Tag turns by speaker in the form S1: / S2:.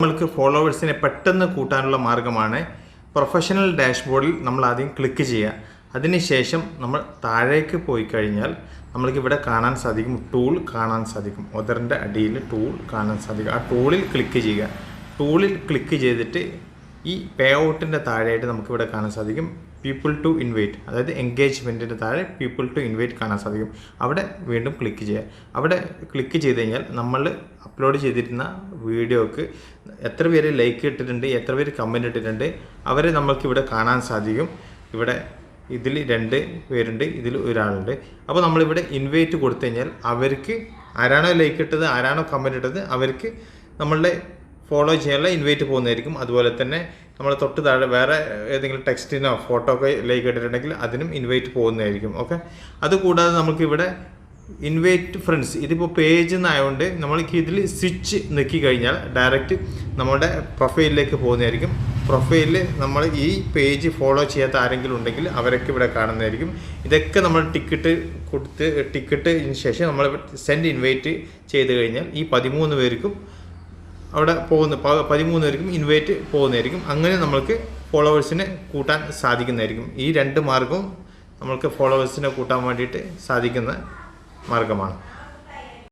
S1: നമ്മൾക്ക് ഫോളോവേഴ്സിനെ പെട്ടെന്ന് കൂട്ടാനുള്ള മാർഗ്ഗമാണ് പ്രൊഫഷണൽ ഡാഷ്ബോർഡിൽ നമ്മൾ ആദ്യം ക്ലിക്ക് ചെയ്യുക. അതിനുശേഷം നമ്മൾ താഴേക്ക് പോയി കഴിഞ്ഞാൽ നമ്മൾക്ക് ഇവിടെ കാണാൻ സാധിക്കും, ടൂൾ കാണാൻ സാധിക്കും. ഒതറിൻ്റെ അടിയിൽ ടൂൾ കാണാൻ സാധിക്കും. ആ ടൂളിൽ ക്ലിക്ക് ചെയ്യുക. ടൂളിൽ ക്ലിക്ക് ചെയ്തിട്ട് ഈ പേ ഔട്ടിൻ്റെ താഴെയായിട്ട് നമുക്കിവിടെ കാണാൻ സാധിക്കും പീപ്പിൾ ടു ഇൻവൈറ്റ്, അതായത് എൻഗേജ്മെൻറ്റിൻ്റെ താഴെ പീപ്പിൾ ടു ഇൻവൈറ്റ് കാണാൻ സാധിക്കും. അവിടെ വീണ്ടും ക്ലിക്ക് ചെയ്യുക. അവിടെ ക്ലിക്ക് ചെയ്ത് കഴിഞ്ഞാൽ നമ്മൾ അപ്ലോഡ് ചെയ്തിരുന്ന വീഡിയോക്ക് എത്ര പേര് ലൈക്ക് ഇട്ടിട്ടുണ്ട്, എത്ര പേര് കമൻറ്റ് ഇട്ടിട്ടുണ്ട്, അവരെ നമ്മൾക്കിവിടെ കാണാൻ സാധിക്കും. ഇവിടെ ഇതിൽ 2 പേരുണ്ട്, ഇതിൽ ഒരാളുണ്ട്. അപ്പോൾ നമ്മളിവിടെ ഇൻവൈറ്റ് കൊടുത്തു കഴിഞ്ഞാൽ അവർക്ക് ആരാണോ ലൈക്ക് ഇട്ടത്, ആരാണോ കമൻറ്റ് ഇട്ടത്, അവർക്ക് നമ്മളുടെ ഫോളോ ചെയ്യാനുള്ള ഇൻവൈറ്റ് പോകുന്നതായിരിക്കും. അതുപോലെ തന്നെ നമ്മൾ തൊട്ട് താഴെ വേറെ ഏതെങ്കിലും ടെക്സ്റ്റിനോ ഫോട്ടോ ഒക്കെ ലൈക്ക് ഇട്ടിട്ടുണ്ടെങ്കിൽ അതിനും ഇൻവൈറ്റ് പോകുന്നതായിരിക്കും. ഓക്കെ, അതുകൂടാതെ നമുക്കിവിടെ ഇൻവൈറ്റ് ഫ്രണ്ട്സ്, ഇതിപ്പോൾ പേജ് എന്നായതുകൊണ്ട് നമ്മൾക്ക് ഇതിൽ സ്വിച്ച് നെക്കി കഴിഞ്ഞാൽ ഡയറക്റ്റ് നമ്മുടെ പ്രൊഫൈലിലേക്ക് പോകുന്നതായിരിക്കും. പ്രൊഫൈലിൽ നമ്മൾ ഈ പേജ് ഫോളോ ചെയ്യാത്ത ആരെങ്കിലും ഉണ്ടെങ്കിൽ അവരൊക്കെ ഇവിടെ കാണുന്നതായിരിക്കും. ഇതൊക്കെ നമ്മൾ ടിക്കറ്റിന് ശേഷം നമ്മൾ സെൻഡ് ഇൻവൈറ്റ് ചെയ്ത് കഴിഞ്ഞാൽ ഈ 13 പേർക്കും അവിടെ പോകുന്ന 13 പേർക്കും ഇൻവൈറ്റ് പോകുന്നതായിരിക്കും. അങ്ങനെ നമ്മൾക്ക് ഫോളോവേഴ്സിനെ കൂട്ടാൻ സാധിക്കുന്നതായിരിക്കും. ഈ 2 മാർഗവും നമ്മൾക്ക് ഫോളോവേഴ്സിനെ കൂട്ടാൻ വേണ്ടിയിട്ട് സാധിക്കുന്ന മാർഗമാണ്.